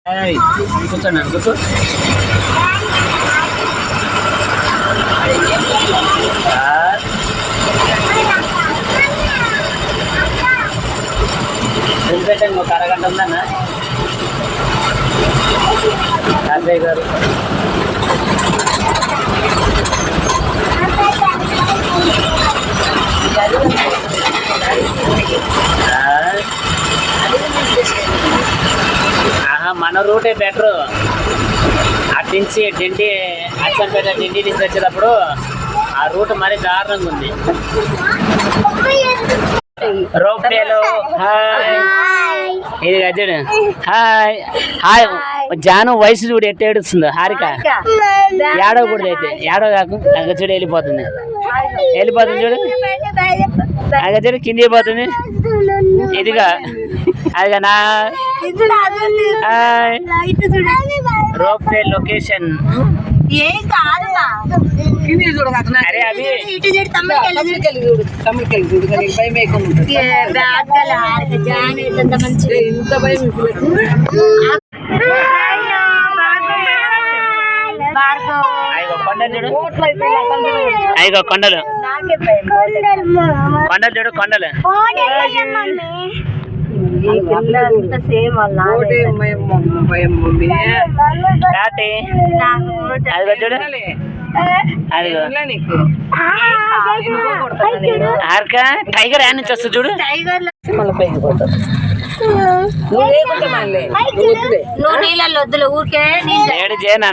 కూర్చోండి కూర్చో. పెట్టండి ఒక అరగంట ఉందన్నా రాజయ్య గారు. మన రూటే బెటరు. అట్నుంచి డిండి అచ్చంపేట డిండి నుంచి వచ్చేటప్పుడు ఆ రూట్ మరీ దారుణంగా ఉంది. రోప్వేలో ఇది గజడు. Hi hi. జాను వయసు చూడు ఎట్ట ఏడుస్తుందో. హారిక ఏడవకూడదు అయితే ఏడవ కాకు చూడు వెళ్ళిపోతుంది చూడు. అగ చూడు కిందికి పోతుంది. ఇదిగా అదిగా నా రోప్వే లొకేషన్. అరే అవి అయ్యో కొండలు కొండలు చూడు కొండలు. టైగర్ యాడ్ నుంచి వస్తుంది చూడు. ఏడు చేయనా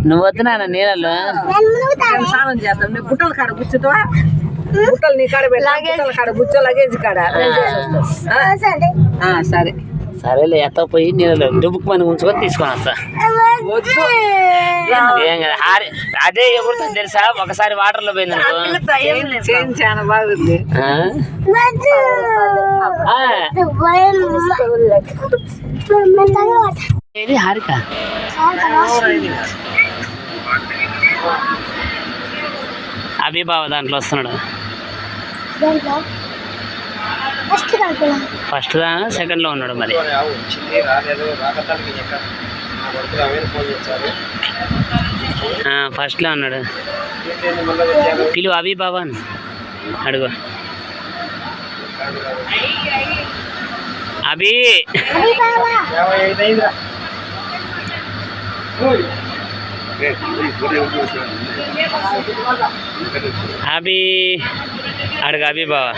నువ్వు వద్దు నాన్న నీళ్ళలో స్నానం చేస్తాం. నేను బుట్టల కాడ కూర్చుతావా? బుట్టలు నీ కాడ పెట్టాలి కాడ కూర్చో లగేజ్ కాడ. సరే సరేలే ఎత్త పోయి నీళ్ళలో డుబ్బుకు ఉంచుకొని తీసుకొని వస్తా. ఏం కదా అదే ఎగురుతుంది తెలుసా. ఒకసారి వాటర్ లో పోయింది అనుకో చాలా బాగుంది. హారిక అభిబావ దాంట్లో వస్తున్నాడు. ఫస్ట్ దానా సెకండ్ లో ఉన్నాడు మరి. ఫస్ట్ లో ఉన్నాడు. పిలువు అభిబావా అని అడుగు. అభి అభి అడుగు అభిబావా.